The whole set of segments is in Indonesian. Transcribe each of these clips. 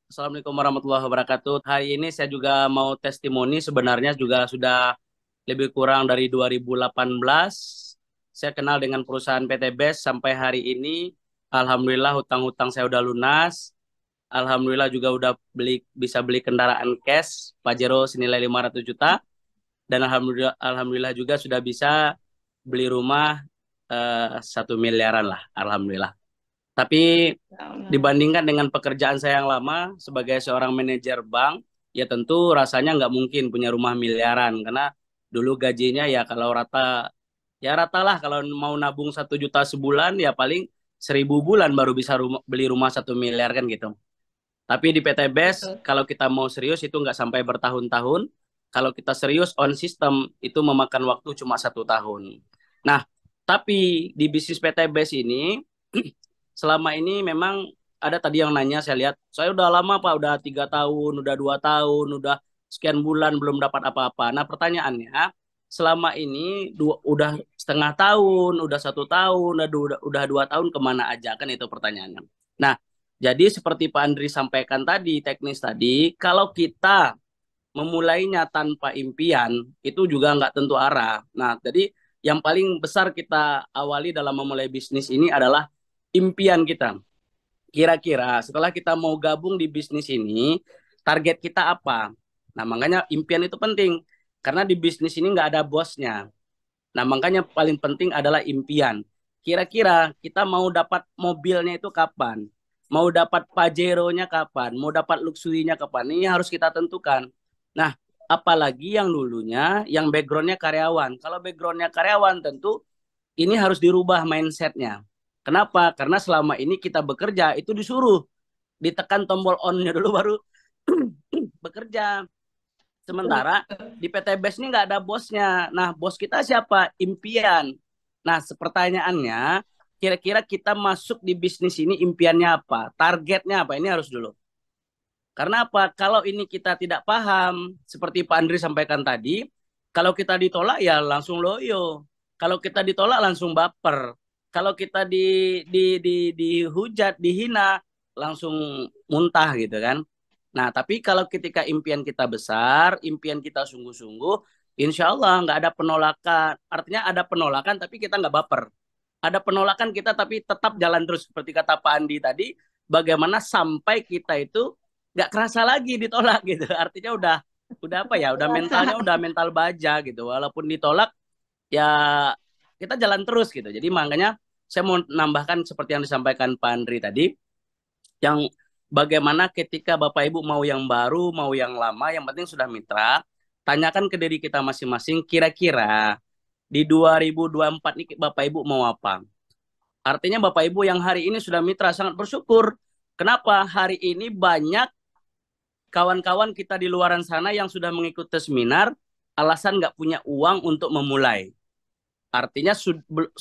Assalamualaikum warahmatullahi wabarakatuh. Hari ini saya juga mau testimoni, sebenarnya juga sudah lebih kurang dari 2018. Saya kenal dengan perusahaan PT BES sampai hari ini. Alhamdulillah hutang-hutang saya udah lunas. Alhamdulillah juga udah bisa beli kendaraan cash Pajero senilai 500 juta. Dan alhamdulillah juga sudah bisa beli rumah 1 miliaran lah. Alhamdulillah. Tapi dibandingkan dengan pekerjaan saya yang lama sebagai seorang manajer bank, ya tentu rasanya nggak mungkin punya rumah miliaran karena dulu gajinya ya kalau rata lah kalau mau nabung 1 juta sebulan ya paling 1.000 bulan baru bisa beli rumah 1 miliar kan gitu. Tapi di PT BES Betul. kalau kita mau serius itu nggak sampai bertahun-tahun. Kalau kita serius on system itu memakan waktu cuma 1 tahun. Nah, tapi di bisnis PT BES ini selama ini memang ada tadi yang nanya, saya lihat saya udah lama Pak, udah 3 tahun, udah 2 tahun, udah sekian bulan belum dapat apa-apa. Nah pertanyaannya, selama ini udah setengah tahun, udah 1 tahun, udah 2 tahun kemana aja kan itu pertanyaannya. Nah jadi seperti Pak Andri sampaikan tadi, teknis tadi, kalau kita memulainya tanpa impian itu juga nggak tentu arah. Nah jadi yang paling besar kita awali dalam memulai bisnis ini adalah impian kita. Kira-kira setelah kita mau gabung di bisnis ini, target kita apa? Nah, makanya impian itu penting. Karena di bisnis ini nggak ada bosnya. Nah, makanya paling penting adalah impian. Kira-kira kita mau dapat mobilnya itu kapan? Mau dapat Pajero-nya kapan? Mau dapat luxury-nya kapan? Ini harus kita tentukan. Nah, apalagi yang dulunya, yang background-nya karyawan. Kalau background-nya karyawan tentu ini harus dirubah mindset-nya. Kenapa? Karena selama ini kita bekerja itu disuruh ditekan tombol on-nya dulu baru bekerja. Sementara di PT BES ini nggak ada bosnya. Nah, bos kita siapa? Impian. Nah, pertanyaannya, kira-kira kita masuk di bisnis ini impiannya apa? Targetnya apa? Ini harus dulu. Karena apa? Kalau ini kita tidak paham, seperti Pak Andri sampaikan tadi, kalau kita ditolak ya langsung loyo. Kalau kita ditolak langsung baper. Kalau kita dihujat, dihina, langsung muntah gitu kan. Nah, tapi kalau ketika impian kita besar, impian kita sungguh-sungguh, insya Allah nggak ada penolakan. Artinya ada penolakan, tapi kita nggak baper. Ada penolakan kita, tapi tetap jalan terus. Seperti kata Pak Andi tadi, bagaimana sampai kita itu nggak kerasa lagi ditolak gitu. Artinya udah apa ya? Udah mentalnya Rasa. udah mental baja gitu. Walaupun ditolak, ya kita jalan terus gitu. Jadi makanya saya mau nambahkan seperti yang disampaikan Pak Andri tadi, yang bagaimana ketika Bapak Ibu mau yang baru, mau yang lama, yang penting sudah mitra, tanyakan ke diri kita masing-masing, kira-kira di 2024 ini Bapak Ibu mau apa? Artinya Bapak Ibu yang hari ini sudah mitra sangat bersyukur. Kenapa? Hari ini banyak kawan-kawan kita di luaran sana yang sudah mengikuti seminar, alasan nggak punya uang untuk memulai. Artinya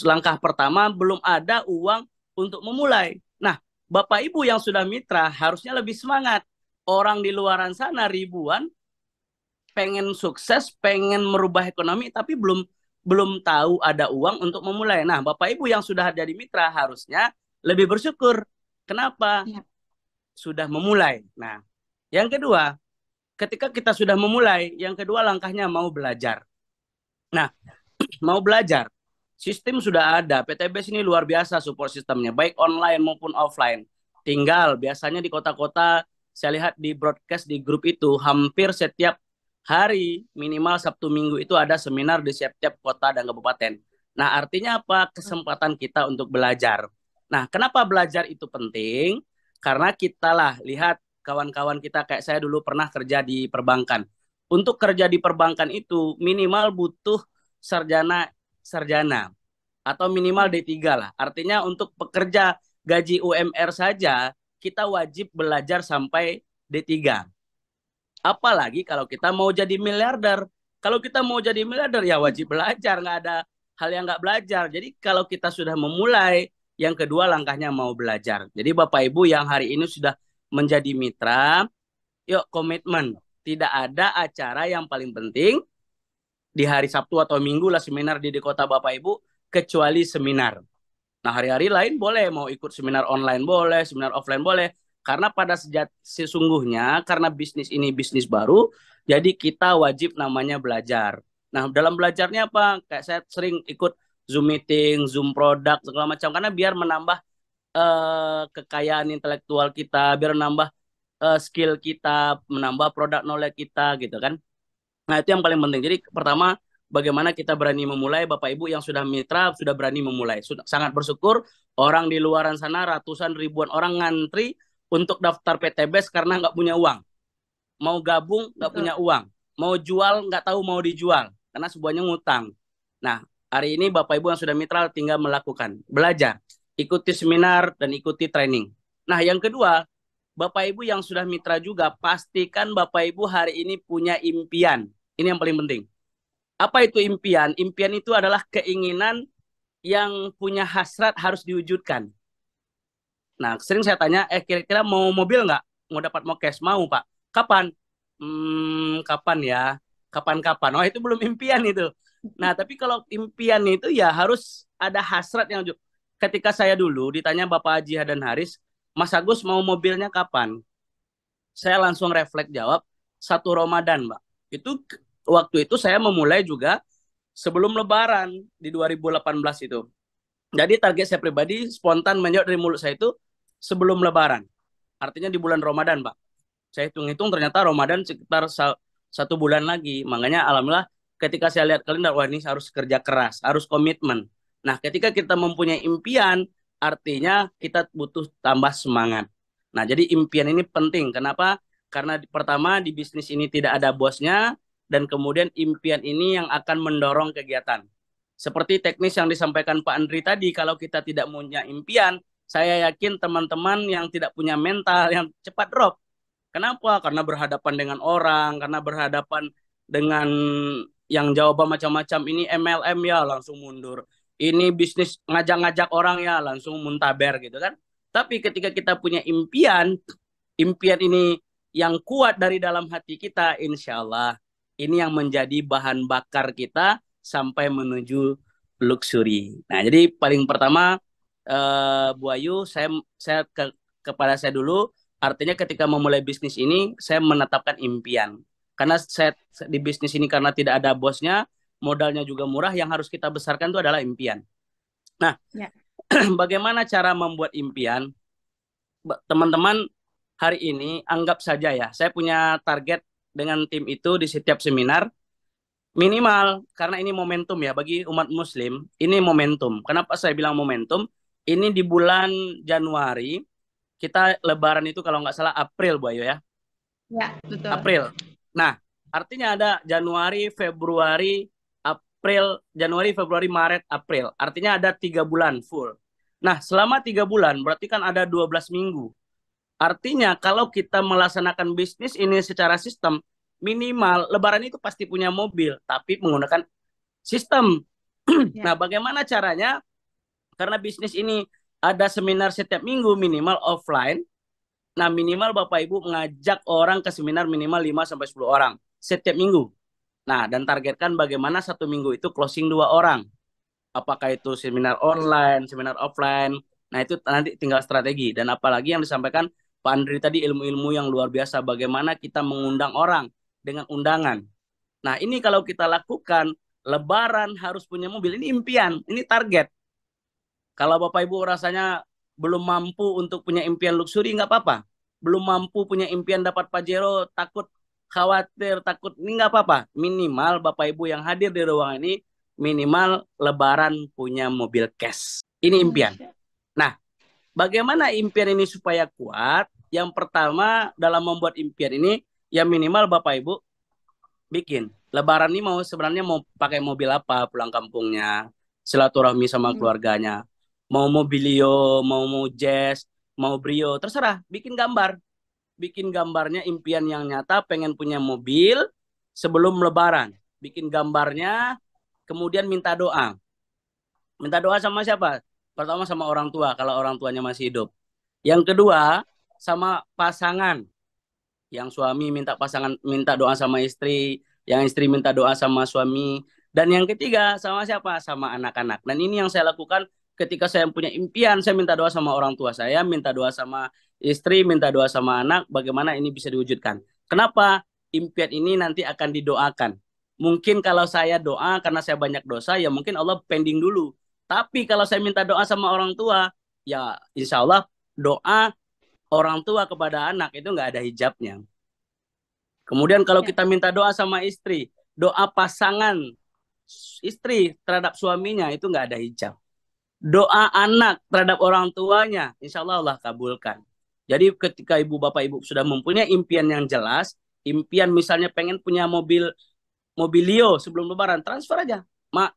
langkah pertama belum ada uang untuk memulai. Nah, Bapak Ibu yang sudah mitra harusnya lebih semangat. Orang di luaran sana ribuan pengen sukses, pengen merubah ekonomi, tapi belum belum tahu ada uang untuk memulai. Nah, Bapak Ibu yang sudah jadi mitra harusnya lebih bersyukur. Kenapa? Ya. Sudah memulai. Nah, yang kedua, ketika kita sudah memulai, yang kedua langkahnya mau belajar. Nah, mau belajar. Sistem sudah ada. PTBS ini luar biasa support sistemnya, baik online maupun offline. Tinggal biasanya di kota-kota, saya lihat di broadcast di grup itu, hampir setiap hari, minimal Sabtu Minggu itu ada seminar di setiap kota dan kabupaten. Nah, artinya apa? Kesempatan kita untuk belajar. Nah, kenapa belajar itu penting? Karena kita lah, lihat kawan-kawan kita kayak saya dulu pernah kerja di perbankan. Untuk kerja di perbankan itu minimal butuh sarjana sarjana atau minimal D3 lah. Artinya untuk pekerja gaji UMR saja kita wajib belajar sampai D3. Apalagi kalau kita mau jadi miliarder. Kalau kita mau jadi miliarder ya wajib belajar, nggak ada hal yang nggak belajar. Jadi kalau kita sudah memulai, yang kedua langkahnya mau belajar. Jadi Bapak Ibu yang hari ini sudah menjadi mitra, yuk komitmen. Tidak ada acara yang paling penting di hari Sabtu atau Minggu lah seminar di kota Bapak Ibu, kecuali seminar. Nah hari-hari lain boleh, mau ikut seminar online boleh, seminar offline boleh. Karena sesungguhnya karena bisnis ini bisnis baru, jadi kita wajib namanya belajar. Nah, dalam belajarnya apa? Kayak saya sering ikut Zoom meeting, Zoom produk segala macam karena biar menambah kekayaan intelektual kita, biar menambah skill kita, menambah produk knowledge kita gitu kan. Nah, itu yang paling penting. Jadi pertama, bagaimana kita berani memulai, Bapak Ibu yang sudah mitra, sudah berani memulai. Sangat bersyukur, orang di luaran sana, ratusan ribuan orang ngantri untuk daftar PTBS karena nggak punya uang. Mau gabung, nggak punya uang. Mau jual, nggak tahu mau dijual. Karena semuanya ngutang. Nah, hari ini Bapak Ibu yang sudah mitra tinggal melakukan. Belajar, ikuti seminar, dan ikuti training. Nah, yang kedua, Bapak Ibu yang sudah mitra juga, pastikan Bapak Ibu hari ini punya impian. Ini yang paling penting. Apa itu impian? Impian itu adalah keinginan yang punya hasrat harus diwujudkan. Nah, sering saya tanya, kira-kira mau mobil nggak? Mau dapat mau cash? Mau, Pak. Kapan? Kapan ya? Kapan-kapan? Oh, itu belum impian itu. Nah, tapi kalau impian itu ya harus ada hasrat yang... Ketika saya dulu ditanya Bapak Haji dan Haris, Mas Agus mau mobilnya kapan? Saya langsung refleks jawab, 1 Ramadan, Mbak. Itu waktu itu saya memulai juga sebelum Lebaran di 2018 itu. Jadi target saya pribadi spontan menjawab dari mulut saya itu sebelum Lebaran. Artinya di bulan Ramadan, Pak. Saya hitung-hitung ternyata Ramadan sekitar 1 bulan lagi. Makanya alhamdulillah ketika saya lihat kalender, wah ini harus kerja keras, harus komitmen. Nah, ketika kita mempunyai impian, artinya kita butuh tambah semangat. Nah, jadi impian ini penting. Kenapa? Karena pertama di bisnis ini tidak ada bosnya, dan kemudian impian ini yang akan mendorong kegiatan. Seperti teknis yang disampaikan Pak Andri tadi, kalau kita tidak punya impian, saya yakin teman-teman yang tidak punya mental, yang cepat drop. Kenapa? Karena berhadapan dengan orang, karena berhadapan dengan yang jawaban macam-macam. Ini MLM ya langsung mundur. Ini bisnis ngajak-ngajak orang ya langsung muntaber gitu kan. Tapi ketika kita punya impian, impian ini yang kuat dari dalam hati kita, insya Allah ini yang menjadi bahan bakar kita sampai menuju luxury. Nah, jadi paling pertama Bu Ayu, kepada saya dulu, artinya ketika memulai bisnis ini, saya menetapkan impian. Karena saya di bisnis ini karena tidak ada bosnya, modalnya juga murah, yang harus kita besarkan itu adalah impian. Nah, ya. Bagaimana cara membuat impian? Teman-teman, hari ini anggap saja ya, saya punya target dengan tim itu di setiap seminar, minimal, karena ini momentum ya, bagi umat muslim, ini momentum. Kenapa saya bilang momentum? Ini di bulan Januari, kita lebaran itu kalau nggak salah April, Bu Ayu ya? Ya, betul. April. Nah, artinya ada Januari, Februari, Januari, Februari, Maret, April. Artinya ada 3 bulan full. Nah, selama 3 bulan berarti kan ada 12 minggu. Artinya kalau kita melaksanakan bisnis ini secara sistem, minimal lebaran itu pasti punya mobil, tapi menggunakan sistem. Ya. Nah, bagaimana caranya? Karena bisnis ini ada seminar setiap minggu minimal offline. Nah, minimal Bapak Ibu mengajak orang ke seminar minimal 5-10 orang setiap minggu. Nah, dan targetkan bagaimana 1 minggu itu closing 2 orang. Apakah itu seminar online, seminar offline. Nah, itu nanti tinggal strategi. Dan apalagi yang disampaikan Pak Andri tadi, ilmu-ilmu yang luar biasa. Bagaimana kita mengundang orang dengan undangan. Nah, ini kalau kita lakukan, lebaran harus punya mobil. Ini impian, ini target. Kalau Bapak Ibu rasanya belum mampu untuk punya impian luxury, nggak apa-apa. Belum mampu punya impian dapat Pajero, takut, khawatir, takut, ini nggak apa-apa. Minimal Bapak Ibu yang hadir di ruangan ini, minimal lebaran punya mobil cash. Ini impian. Nah, bagaimana impian ini supaya kuat? Yang pertama dalam membuat impian ini, ya minimal Bapak Ibu bikin. Lebaran ini sebenarnya mau pakai mobil apa pulang kampungnya, silaturahmi sama keluarganya. Mau mobilio, mau jazz, mau brio, terserah. Bikin gambar. Bikin gambarnya impian yang nyata, pengen punya mobil sebelum lebaran. Bikin gambarnya, kemudian minta doa. Minta doa sama siapa? Pertama sama orang tua, kalau orang tuanya masih hidup. Yang kedua, sama pasangan. Yang suami minta doa sama istri, yang istri minta doa sama suami. Dan yang ketiga, sama siapa? Sama anak-anak. Dan ini yang saya lakukan ketika saya punya impian, saya minta doa sama orang tua saya, minta doa sama istri, minta doa sama anak, bagaimana ini bisa diwujudkan. Kenapa impian ini nanti akan didoakan? Mungkin kalau saya doa karena saya banyak dosa, ya mungkin Allah pending dulu. Tapi kalau saya minta doa sama orang tua, ya insya Allah doa orang tua kepada anak itu nggak ada hijabnya. Kemudian kalau Ya. kita minta doa sama istri, doa pasangan istri terhadap suaminya itu nggak ada hijab. Doa anak terhadap orang tuanya, insya Allah Allah kabulkan. Jadi ketika ibu bapak ibu sudah mempunyai impian yang jelas, impian misalnya pengen punya mobilio sebelum lebaran, transfer aja. Mak,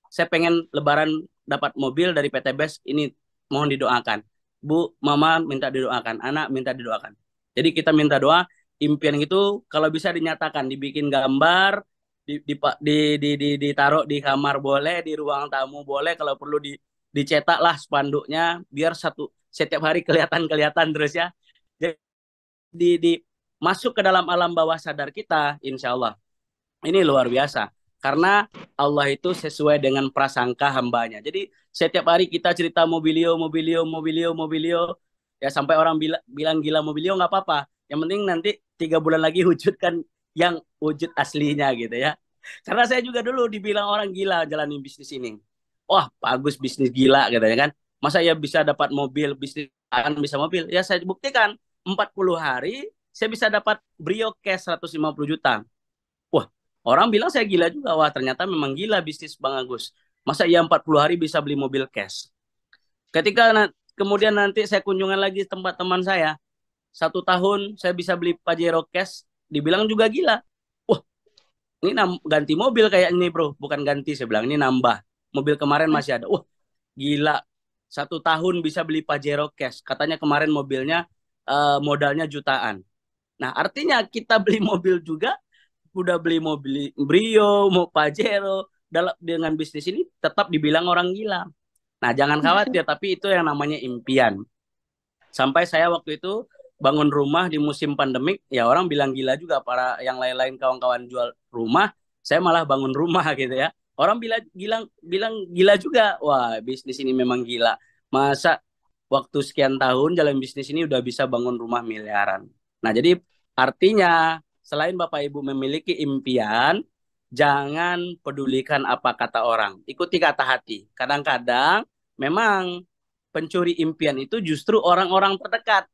saya pengen lebaran dapat mobil dari PT BES, ini mohon didoakan. Bu, mama minta didoakan, anak minta didoakan. Jadi kita minta doa, impian itu kalau bisa dinyatakan, dibikin gambar, ditaruh di kamar boleh, di ruang tamu boleh, kalau perlu dicetak lah spanduknya, biar setiap hari kelihatan terus ya. Jadi di masuk ke dalam alam bawah sadar kita, insya Allah ini luar biasa. Karena Allah itu sesuai dengan prasangka hambanya. Jadi setiap hari kita cerita mobilio, mobilio, mobilio, mobilio. Ya sampai orang bilang gila mobilio nggak apa-apa. Yang penting nanti 3 bulan lagi wujudkan yang wujud aslinya gitu ya. Karena saya juga dulu dibilang orang gila jalanin bisnis ini. Wah bagus bisnis gila gitu ya kan. Masa ya bisa dapat mobil, bisnis akan bisa mobil. Ya saya buktikan 40 hari saya bisa dapat Brio cash 150 juta. Wah, orang bilang saya gila juga. Wah, ternyata memang gila bisnis Bang Agus. Masa ia 40 hari bisa beli mobil cash? Kemudian nanti saya kunjungan lagi tempat teman saya. 1 tahun saya bisa beli Pajero cash. Dibilang juga gila. Wah, ini ganti mobil kayak ini bro. Bukan ganti, saya bilang. Ini nambah. Mobil kemarin masih ada. Wah, gila. 1 tahun bisa beli Pajero cash. Katanya kemarin mobilnya modalnya jutaan. Nah, artinya kita beli mobil juga udah beli mobil Brio, mau Pajero, dengan bisnis ini tetap dibilang orang gila. Nah, jangan khawatir, tapi itu yang namanya impian. Sampai saya waktu itu bangun rumah di musim pandemik, ya orang bilang gila juga, para yang lain-lain kawan-kawan jual rumah, saya malah bangun rumah gitu ya. Orang bilang gila juga. Wah, bisnis ini memang gila. Masa waktu sekian tahun jalan bisnis ini udah bisa bangun rumah miliaran. Nah, jadi artinya selain Bapak Ibu memiliki impian, jangan pedulikan apa kata orang. Ikuti kata hati. Kadang-kadang memang pencuri impian itu justru orang-orang terdekat.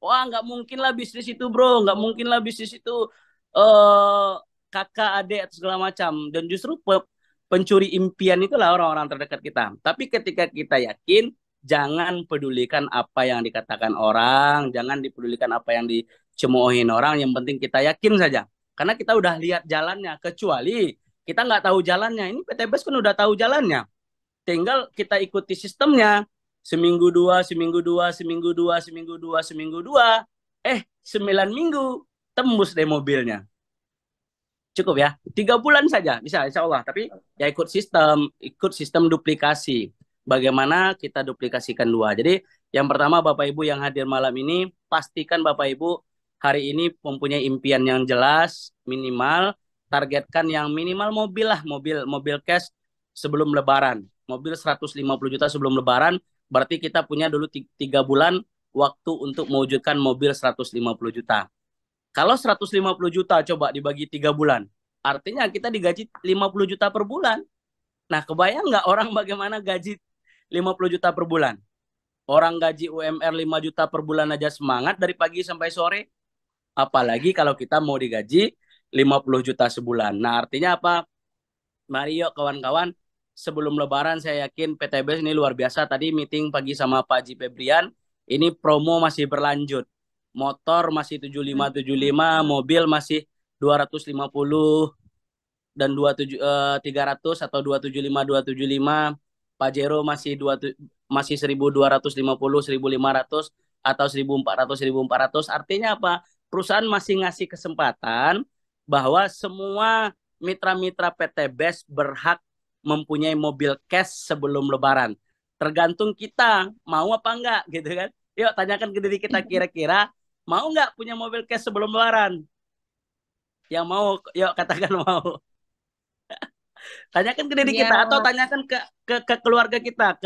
Wah, nggak mungkin lah bisnis itu, bro. Nggak mungkin lah bisnis itu eh kakak, adik, atau segala macam. Dan justru pencuri impian itulah orang-orang terdekat kita. Tapi ketika kita yakin, jangan pedulikan apa yang dikatakan orang, jangan dipedulikan apa yang dicemoohin orang. Yang penting kita yakin saja. Karena kita udah lihat jalannya. Kecuali kita nggak tahu jalannya. Ini PTBS kan udah tahu jalannya. Tinggal kita ikuti sistemnya. Seminggu dua, seminggu dua, seminggu dua, seminggu dua, seminggu dua. 9 minggu tembus deh mobilnya. Cukup ya. 3 bulan saja bisa insya Allah. Tapi ya ikut sistem duplikasi. Bagaimana kita duplikasikan dua. Jadi yang pertama Bapak Ibu yang hadir malam ini, pastikan Bapak Ibu hari ini mempunyai impian yang jelas, minimal, targetkan yang minimal mobil lah, mobil cash sebelum lebaran. Mobil 150 juta sebelum lebaran, berarti kita punya dulu 3 bulan waktu untuk mewujudkan mobil 150 juta. Kalau 150 juta coba dibagi 3 bulan, artinya kita digaji 50 juta per bulan. Nah, kebayang nggak orang bagaimana gaji 50 juta per bulan? Orang gaji UMR 5 juta per bulan aja semangat dari pagi sampai sore. Apalagi kalau kita mau digaji 50 juta sebulan. Nah, artinya apa? Mari yuk kawan-kawan, sebelum lebaran saya yakin PTBS ini luar biasa. Tadi meeting pagi sama Pak Haji Febrian, ini promo masih berlanjut. Motor masih 7575, mobil masih 250 dan 300 atau 275 275. Pajero masih 1250 1500 atau 1400 Artinya apa? Perusahaan masih ngasih kesempatan bahwa semua mitra-mitra PT BES berhak mempunyai mobil cash sebelum lebaran. Tergantung kita mau apa enggak gitu kan. Yuk tanyakan ke diri kita kira-kira mau nggak punya mobil cash sebelum lebaran? Yang mau, yuk katakan mau. Tanyakan ke diri kita atau Biar tanyakan ke keluarga kita,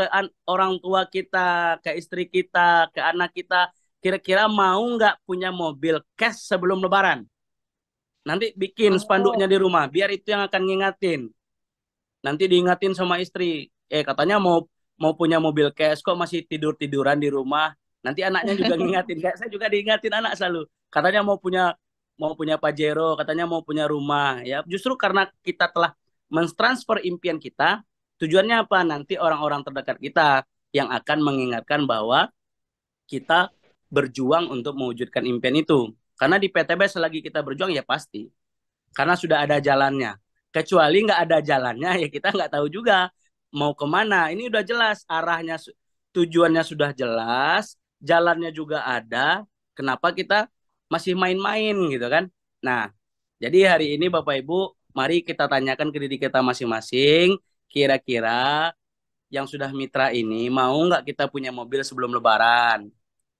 orang tua kita, ke istri kita, ke anak kita. Kira-kira mau nggak punya mobil cash sebelum Lebaran? Nanti bikin spanduknya oh di rumah, biar itu yang akan ngingatin. Nanti diingatin sama istri, katanya mau punya mobil cash kok masih tidur-tiduran di rumah. Nanti anaknya juga ngingatin, kayak saya juga diingatin anak selalu. Katanya mau punya Pajero, katanya mau punya rumah. Ya, justru karena kita telah mentransfer impian kita, tujuannya apa? Nanti orang-orang terdekat kita yang akan mengingatkan bahwa kita berjuang untuk mewujudkan impian itu. Karena di PTB selagi kita berjuang ya pasti karena sudah ada jalannya. Kecuali nggak ada jalannya, ya kita nggak tahu juga mau kemana. Ini udah jelas arahnya, tujuannya sudah jelas, jalannya juga ada. Kenapa kita masih main-main gitu kan? Nah, jadi hari ini Bapak Ibu, mari kita tanyakan ke diri kita masing-masing, kira-kira yang sudah mitra ini mau nggak kita punya mobil sebelum Lebaran?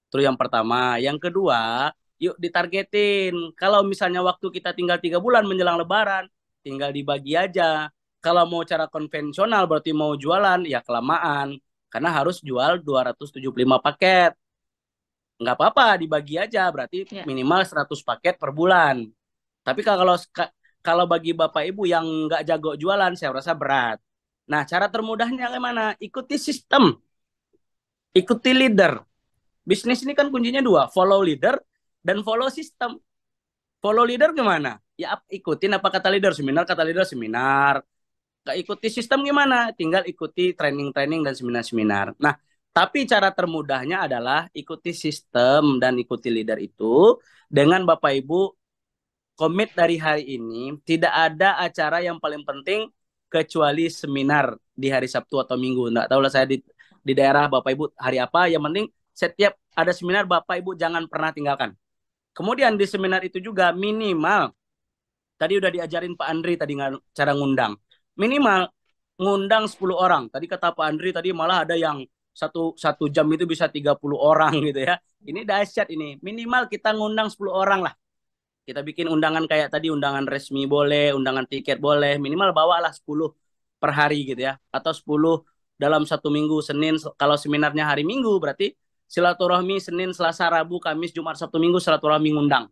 Terus yang pertama, yang kedua, yuk ditargetin. Kalau misalnya waktu kita tinggal 3 bulan menjelang Lebaran, tinggal dibagi aja. Kalau mau cara konvensional berarti mau jualan, ya kelamaan. Karena harus jual 275 paket. Nggak apa-apa, dibagi aja. Berarti ya. minimal 100 paket per bulan. Tapi kalau bagi Bapak Ibu yang nggak jago jualan, saya rasa berat. Nah, cara termudahnya gimana? Ikuti sistem, ikuti leader. Bisnis ini kan kuncinya dua, follow leader dan follow system. Follow leader gimana? Ya ikutin apa kata leader, seminar kata leader seminar. Gak ikuti sistem gimana? Tinggal ikuti training-training dan seminar-seminar. Nah, tapi cara termudahnya adalah ikuti sistem dan ikuti leader itu dengan Bapak Ibu komit dari hari ini tidak ada acara yang paling penting kecuali seminar di hari Sabtu atau Minggu. Nggak tahu lah saya di daerah Bapak Ibu hari apa. Yang penting setiap ada seminar Bapak Ibu jangan pernah tinggalkan. Kemudian di seminar itu juga minimal tadi udah diajarin Pak Andri tadi cara ngundang. Minimal ngundang 10 orang. Tadi kata Pak Andri tadi malah ada yang satu jam itu bisa 30 orang gitu ya. Ini dahsyat ini. Minimal kita ngundang 10 orang lah. Kita bikin undangan kayak tadi, undangan resmi boleh, undangan tiket boleh, minimal bawalah 10 per hari gitu ya. Atau 10 dalam satu minggu, Senin, kalau seminarnya hari Minggu, berarti silaturahmi Senin, Selasa, Rabu, Kamis, Jumat, Sabtu, Minggu, silaturahmi ngundang.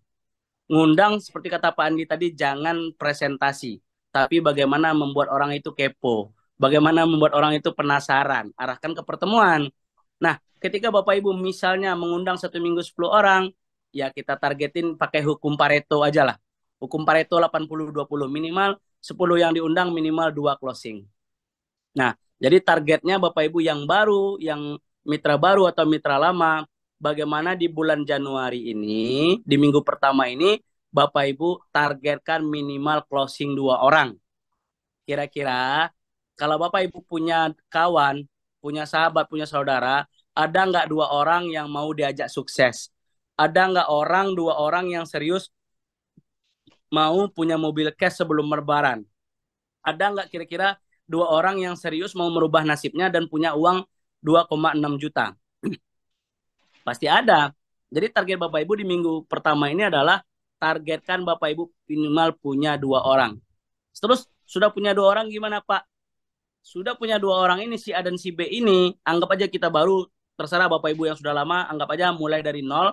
Ngundang seperti kata Pak Andi tadi, jangan presentasi. Tapi bagaimana membuat orang itu kepo. Bagaimana membuat orang itu penasaran. Arahkan ke pertemuan. Nah, ketika Bapak Ibu misalnya mengundang satu minggu 10 orang, ya kita targetin pakai hukum Pareto aja lah. Hukum Pareto 80-20. Minimal 10 yang diundang, minimal 2 closing. Nah, jadi targetnya Bapak Ibu yang baru, yang mitra baru atau mitra lama, bagaimana di bulan Januari ini, di minggu pertama ini, Bapak Ibu targetkan minimal closing 2 orang. Kira-kira kalau Bapak Ibu punya kawan, punya sahabat, punya saudara, ada nggak 2 orang yang mau diajak sukses? Ada nggak 2 orang yang serius mau punya mobil cash sebelum Lebaran? Ada nggak kira-kira 2 orang yang serius mau merubah nasibnya dan punya uang 2,6 juta? Pasti ada. Jadi target Bapak Ibu di minggu pertama ini adalah targetkan Bapak Ibu minimal punya 2 orang. Terus sudah punya 2 orang gimana Pak? Sudah punya 2 orang ini si A dan si B ini, anggap aja kita baru, terserah Bapak Ibu yang sudah lama, anggap aja mulai dari nol,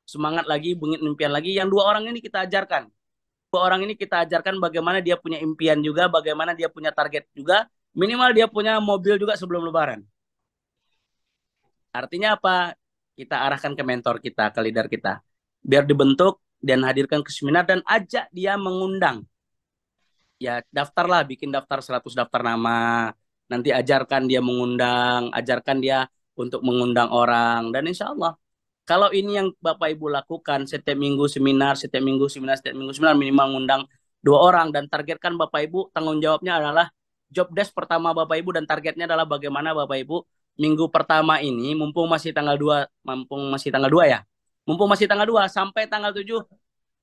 semangat lagi, bungit impian lagi. Yang 2 orang ini kita ajarkan. 2 orang ini kita ajarkan bagaimana dia punya impian juga, bagaimana dia punya target juga, minimal dia punya mobil juga sebelum Lebaran. Artinya apa? Kita arahkan ke mentor kita, ke leader kita. Biar dibentuk dan hadirkan ke seminar dan ajak dia mengundang. Ya daftarlah, bikin daftar 100 daftar nama. Nanti ajarkan dia mengundang, ajarkan dia untuk mengundang orang. Dan insya Allah, kalau ini yang Bapak Ibu lakukan, setiap minggu seminar, setiap minggu seminar, setiap minggu seminar, minimal mengundang 2 orang. Dan targetkan Bapak Ibu, tanggung jawabnya adalah job desk pertama Bapak Ibu, dan targetnya adalah bagaimana Bapak Ibu minggu pertama ini, mumpung masih tanggal 2, ya. Mumpung masih tanggal 2 sampai tanggal 7,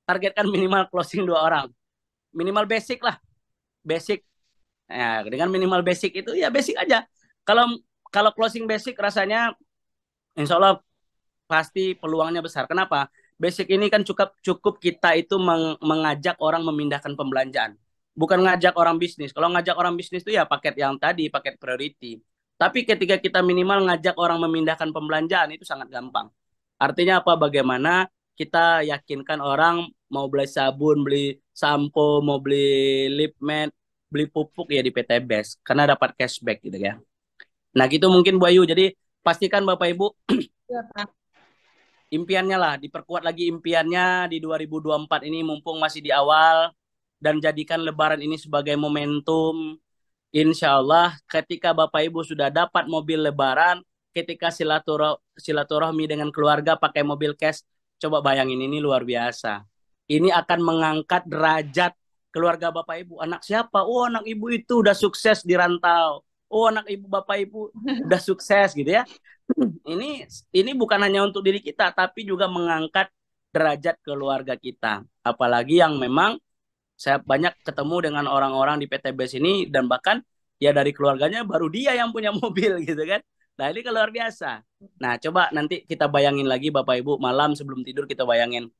targetkan minimal closing 2 orang. Minimal basic lah, basic. Ya, dengan minimal basic itu ya basic aja. Kalau kalau closing basic rasanya insya Allah pasti peluangnya besar. Kenapa? Basic ini kan cukup cukup kita itu mengajak orang memindahkan pembelanjaan. bukan ngajak orang bisnis. Kalau ngajak orang bisnis itu ya paket yang tadi, paket priority. Tapi ketika kita minimal ngajak orang memindahkan pembelanjaan itu sangat gampang. Artinya apa? Bagaimana kita yakinkan orang mau beli sabun, beli sampo, mau beli lip matte, beli pupuk ya di PT Best karena dapat cashback gitu ya. Nah, gitu mungkin Bu Ayu. Jadi pastikan Bapak Ibu Iya, Pak. impiannya lah, diperkuat lagi impiannya di 2024 ini mumpung masih di awal dan jadikan Lebaran ini sebagai momentum. Insya Allah ketika Bapak Ibu sudah dapat mobil Lebaran, ketika silaturahmi dengan keluarga pakai mobil cash, coba bayangin ini luar biasa. Ini akan mengangkat derajat keluarga Bapak Ibu. Anak siapa? Oh, anak Ibu itu udah sukses di rantau. Oh, anak Ibu Bapak Ibu udah sukses gitu ya. Ini bukan hanya untuk diri kita, tapi juga mengangkat derajat keluarga kita. Apalagi yang memang saya banyak ketemu dengan orang-orang di PTBS ini dan bahkan ya dari keluarganya baru dia yang punya mobil gitu kan. Nah ini kan luar biasa. Nah coba nanti kita bayangin lagi Bapak Ibu malam sebelum tidur kita bayangin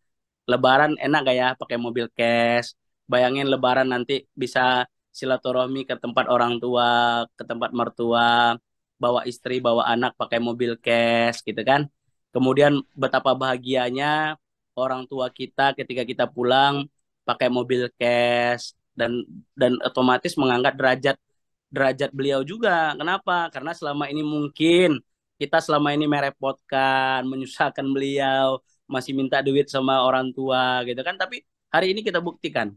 Lebaran enak gak ya pakai mobil cash. Bayangin Lebaran nanti bisa silaturahmi ke tempat orang tua, ke tempat mertua, bawa istri, bawa anak pakai mobil cash gitu kan. Kemudian betapa bahagianya orang tua kita ketika kita pulang pakai mobil cash dan otomatis mengangkat derajat derajat beliau juga. Kenapa? Karena selama ini mungkin kita selama ini merepotkan, menyusahkan beliau, masih minta duit sama orang tua gitu kan. Tapi hari ini kita buktikan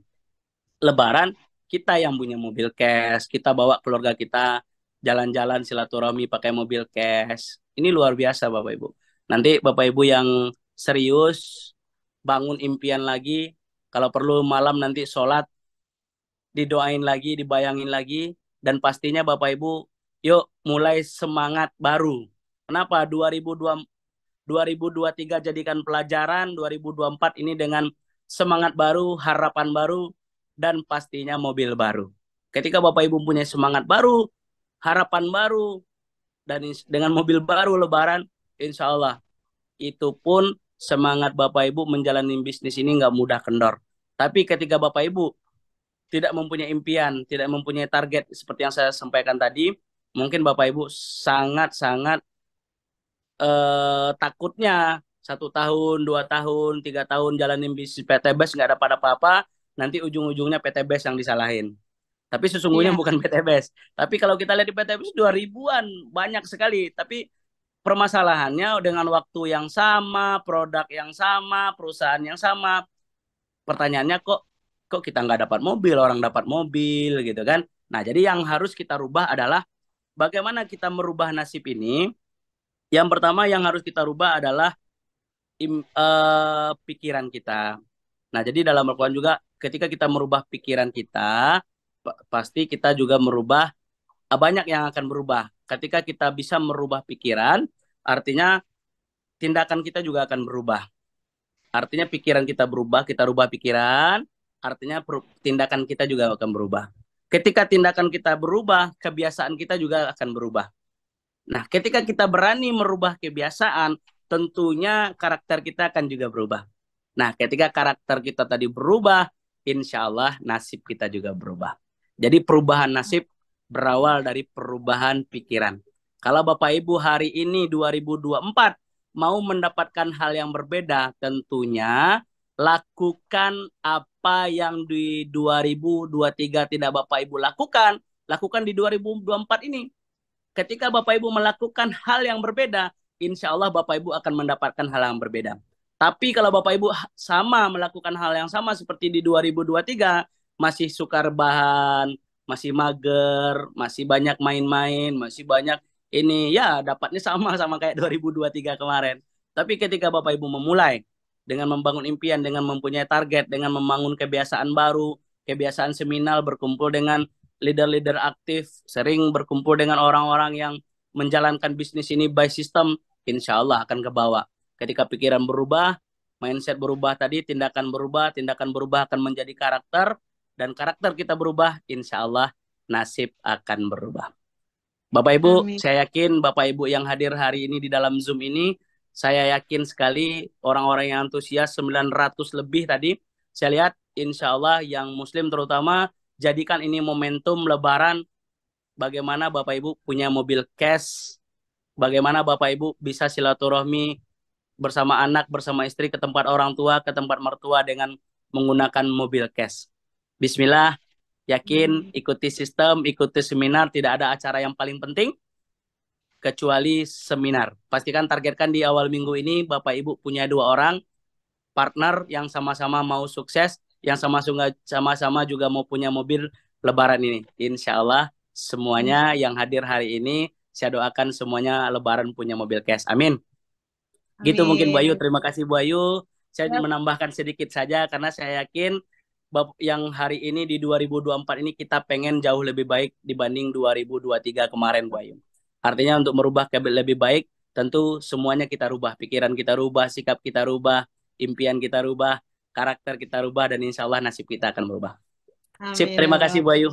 Lebaran kita yang punya mobil cash, kita bawa keluarga kita jalan-jalan silaturahmi pakai mobil cash. Ini luar biasa Bapak Ibu. Nanti Bapak Ibu yang serius bangun impian lagi, kalau perlu malam nanti sholat didoain lagi, dibayangin lagi, dan pastinya Bapak Ibu, yuk mulai semangat baru. Kenapa? 2023 jadikan pelajaran, 2024 ini dengan semangat baru, harapan baru, dan pastinya mobil baru. Ketika Bapak Ibu punya semangat baru, harapan baru, dan dengan mobil baru Lebaran, insya Allah itu pun semangat Bapak Ibu menjalani bisnis ini nggak mudah kendor. Tapi ketika Bapak Ibu tidak mempunyai impian, tidak mempunyai target seperti yang saya sampaikan tadi, mungkin Bapak Ibu sangat-sangat takutnya 1 tahun, 2 tahun, 3 tahun jalanin bisnis PTBS nggak dapat apa-apa, nanti ujung-ujungnya PTBS yang disalahin. Tapi sesungguhnya Iya. bukan PTBS. Tapi kalau kita lihat di PTBS 2000-an banyak sekali. Tapi permasalahannya dengan waktu yang sama, produk yang sama, perusahaan yang sama. Pertanyaannya kok kita nggak dapat mobil, orang dapat mobil gitu kan. Nah, jadi yang harus kita rubah adalah bagaimana kita merubah nasib ini. Yang pertama yang harus kita rubah adalah pikiran kita. Nah, jadi dalam Al-Quran juga ketika kita merubah pikiran kita, pasti kita juga merubah, banyak yang akan berubah. Ketika kita bisa merubah pikiran, artinya tindakan kita juga akan berubah. Artinya pikiran kita berubah, kita rubah pikiran, artinya tindakan kita juga akan berubah. Ketika tindakan kita berubah, kebiasaan kita juga akan berubah. Nah, ketika kita berani merubah kebiasaan, tentunya karakter kita akan juga berubah. Nah, ketika karakter kita tadi berubah, insya Allah nasib kita juga berubah. Jadi perubahan nasib berawal dari perubahan pikiran. Kalau Bapak Ibu hari ini 2024 mau mendapatkan hal yang berbeda, tentunya lakukan apa yang di 2023 tidak Bapak Ibu lakukan, lakukan di 2024 ini. Ketika Bapak Ibu melakukan hal yang berbeda, insya Allah Bapak Ibu akan mendapatkan hal yang berbeda. Tapi kalau Bapak Ibu sama melakukan hal yang sama seperti di 2023, masih suka rebahan, masih mager, masih banyak main-main, masih banyak ini, ya dapatnya sama kayak 2023 kemarin. Tapi ketika Bapak Ibu memulai dengan membangun impian, dengan mempunyai target, dengan membangun kebiasaan baru, kebiasaan seminar, berkumpul dengan leader-leader aktif, sering berkumpul dengan orang-orang yang menjalankan bisnis ini by system, insya Allah akan ke bawah. Ketika pikiran berubah, mindset berubah tadi, tindakan berubah akan menjadi karakter, dan karakter kita berubah, insya Allah nasib akan berubah. Bapak Ibu, Amin. saya yakin Bapak Ibu yang hadir hari ini di dalam Zoom ini, saya yakin sekali orang-orang yang antusias 900 lebih tadi, saya lihat insya Allah yang Muslim terutama jadikan ini momentum Lebaran. Bagaimana Bapak Ibu punya mobil cash, bagaimana Bapak Ibu bisa silaturahmi bersama anak, bersama istri ke tempat orang tua, ke tempat mertua dengan menggunakan mobil cash. Bismillah, yakin, ikuti sistem, ikuti seminar, tidak ada acara yang paling penting kecuali seminar. Pastikan targetkan di awal minggu ini Bapak Ibu punya 2 orang partner yang sama-sama mau sukses, yang sama-sama juga mau punya mobil Lebaran ini. Insya Allah semuanya yang hadir hari ini, saya doakan semuanya Lebaran punya mobil cash. Amin. Gitu mungkin Bu Ayu. Amin. Terima kasih Bu Ayu. Saya Yap. menambahkan sedikit saja karena saya yakin yang hari ini di 2024 ini kita pengen jauh lebih baik dibanding 2023 kemarin Bu Ayu. Artinya untuk merubah ke lebih baik tentu semuanya kita rubah. Pikiran kita rubah, sikap kita rubah, impian kita rubah, karakter kita rubah, dan insya Allah nasib kita akan berubah. Sip, Amin ya terima kasih Rob. Bu Ayu.